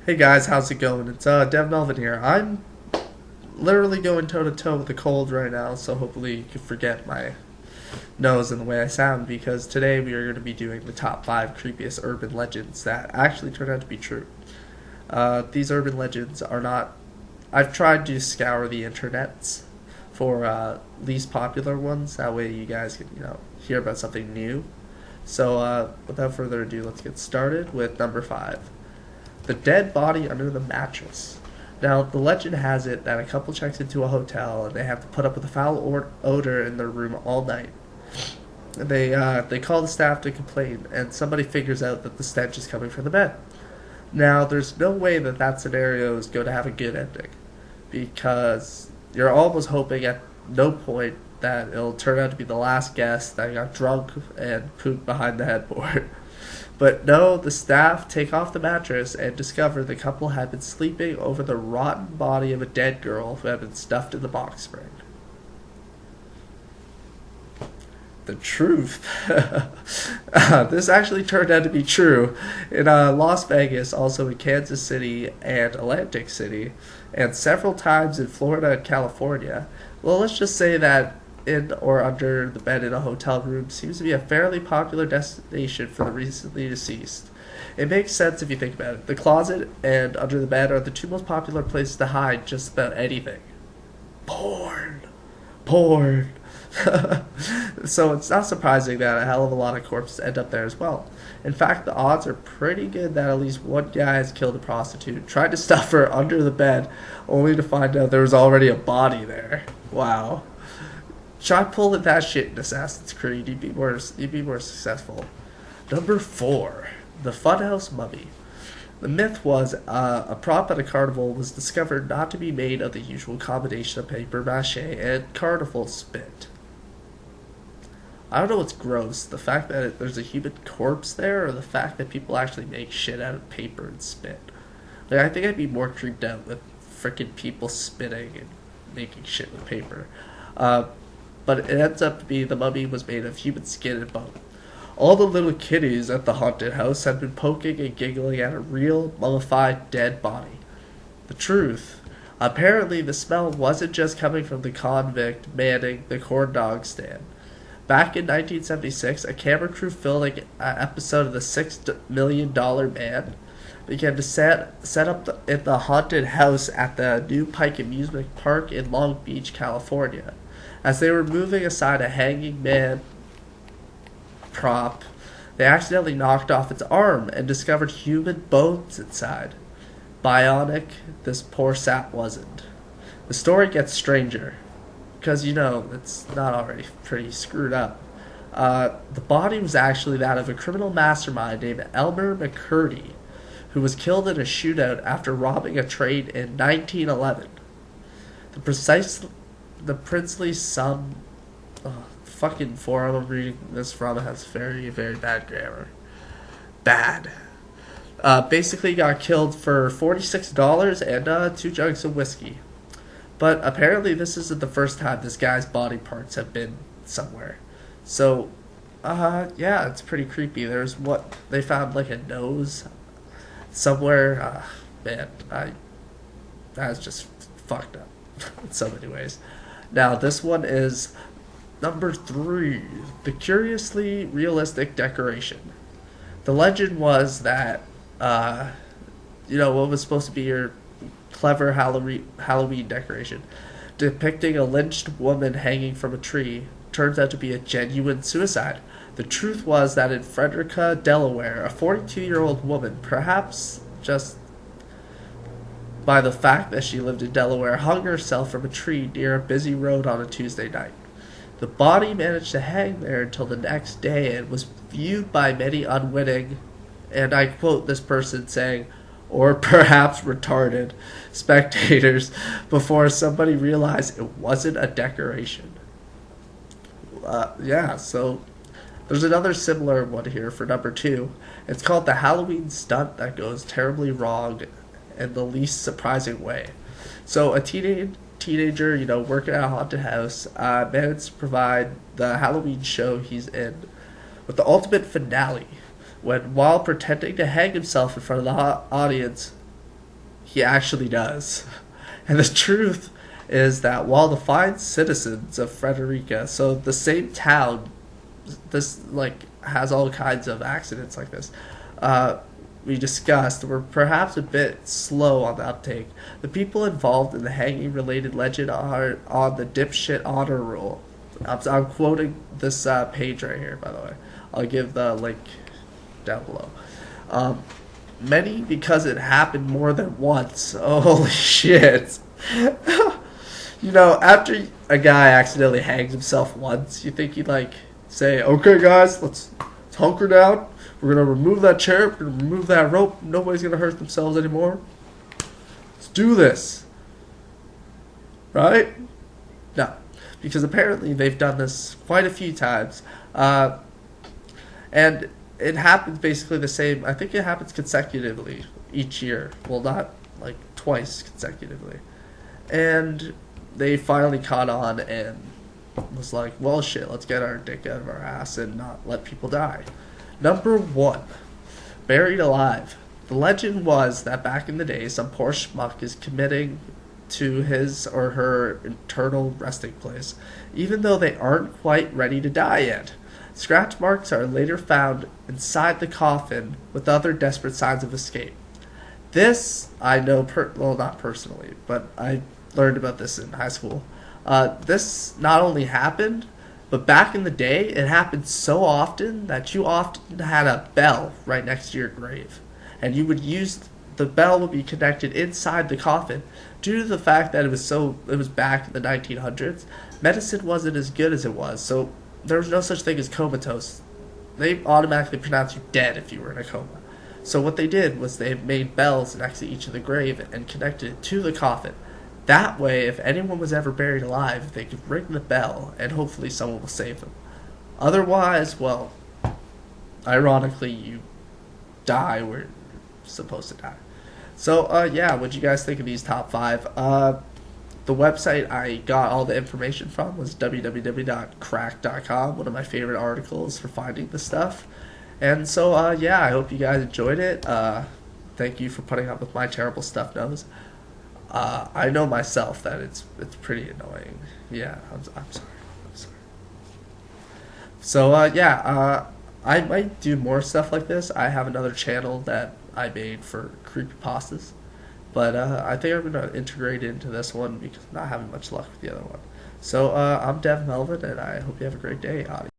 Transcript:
Hey guys, how's it going? It's Dev Melvin here. I'm literally going toe to toe with the cold right now, so hopefully you can forget my nose and the way I sound because today we are going to be doing the top 5 creepiest urban legends that actually turned out to be true. These urban legends are not. I've tried to scour the internets for least popular ones. That way you guys can, hear about something new. So without further ado, let's get started with number 5. The dead body under the mattress. Now, the legend has it that a couple checks into a hotel and they have to put up with a foul odor in their room all night. They call the staff to complain, and somebody figures out that the stench is coming from the bed. Now, there's no way that that scenario is going to have a good ending, because you're almost hoping at no point that it'll turn out to be the last guest that got drunk and pooped behind the headboard. But no, the staff take off the mattress and discover the couple had been sleeping over the rotten body of a dead girl who had been stuffed in the box spring. The truth. This actually turned out to be true in Las Vegas, also in Kansas City and Atlantic City, and several times in Florida and California. Well, let's just say that in or under the bed in a hotel room seems to be a fairly popular destination for the recently deceased. It makes sense if you think about it. The closet and under the bed are the two most popular places to hide just about anything. Porn. Porn. So it's not surprising that a hell of a lot of corpses end up there as well. In fact, the odds are pretty good that at least one guy has killed a prostitute, tried to stuff her under the bed, only to find out there was already a body there. Wow. Try pulling that shit in Assassin's Creed, you'd be more successful. Number 4, the Funhouse Mummy. The myth was a prop at a carnival was discovered not to be made of the usual combination of paper mache and carnival spit. I don't know what's gross, the fact that there's a human corpse there, or the fact that people actually make shit out of paper and spit. Like, I think I'd be more creeped out with freaking people spitting and making shit with paper. But it ends up to be the mummy was made of human skin and bone. All the little kiddies at the haunted house had been poking and giggling at a real, mummified, dead body. The truth. Apparently, the smell wasn't just coming from the convict manning the corn dog stand. Back in 1976, a camera crew filming an episode of the $6 Million Man began to set up in the haunted house at the New Pike Amusement Park in Long Beach, California. As they were moving aside a hanging man prop, they accidentally knocked off its arm and discovered human bones inside. Bionic, this poor sap wasn't. The story gets stranger, because it's not already pretty screwed up. The body was actually that of a criminal mastermind named Elmer McCurdy, who was killed in a shootout after robbing a train in 1911. The princely sum. Fucking forum I'm reading this from has very, very bad grammar. Bad. Basically got killed for $46 and 2 jugs of whiskey. But apparently this isn't the first time this guy's body parts have been somewhere. So, yeah, it's pretty creepy. There's what they found, like a nose somewhere. Man, that's just fucked up in so many ways. Now, this one is number 3, the curiously realistic decoration. The legend was that, what was supposed to be your clever Halloween decoration, depicting a lynched woman hanging from a tree, turns out to be a genuine suicide. The truth was that in Frederica, Delaware, a 42-year-old woman, perhaps just by the fact that she lived in Delaware, hung herself from a tree near a busy road on a Tuesday night. The body managed to hang there until the next day and was viewed by many unwitting, and I quote this person saying, or perhaps retarded, spectators before somebody realized it wasn't a decoration. So there's another similar one here for number 2. It's called the Halloween stunt that goes terribly wrong in the least surprising way. So a teenager, working at a haunted house, managed to provide the Halloween show he's in with the ultimate finale, when, while pretending to hang himself in front of the audience, he actually does. And the truth is that while the fine citizens of Frederica, so the same town, this like has all kinds of accidents like this, we discussed, were perhaps a bit slow on the uptake. The people involved in the hanging related legend are on the dipshit honor roll. I'm quoting this page right here, by the way. I'll give the link down below. Many because it happened more than once. Oh, holy shit. You know, after a guy accidentally hangs himself once, you think he'd like say, okay guys, let's hunker down. We're going to remove that chair. We're going to remove that rope. Nobody's going to hurt themselves anymore. Let's do this. Right? No. Because apparently they've done this quite a few times. And it happens basically the same. I think it happens consecutively each year. Well, not like twice consecutively. And they finally caught on and was like, well, shit, let's get our dick out of our ass and not let people die. Number 1, buried alive. The legend was that back in the day, some poor schmuck is committing to his or her eternal resting place, even though they aren't quite ready to die yet. Scratch marks are later found inside the coffin with other desperate signs of escape. This, I know, well, not personally, but I learned about this in high school. This not only happened, but back in the day, it happened so often that you often had a bell right next to your grave. And you would use, the bell would be connected inside the coffin. Due to the fact that it was back in the 1900s, medicine wasn't as good as it was, so there was no such thing as comatose. They automatically pronounced you dead if you were in a coma. So what they did was they made bells next to each of the grave and connected it to the coffin. That way, if anyone was ever buried alive, they could ring the bell, and hopefully someone will save them. Otherwise, well, ironically, you die where you're supposed to die. So, yeah, what'd you guys think of these top 5? The website I got all the information from was www.crack.com, one of my favorite articles for finding this stuff. And so, yeah, I hope you guys enjoyed it. Thank you for putting up with my terrible stuff nose. I know myself that it's pretty annoying. Yeah, I'm sorry. I'm sorry. So, yeah, I might do more stuff like this. I have another channel that I made for creepypastas. But I think I'm going to integrate into this one because I'm not having much luck with the other one. So I'm Dev Melvin, and I hope you have a great day, audience.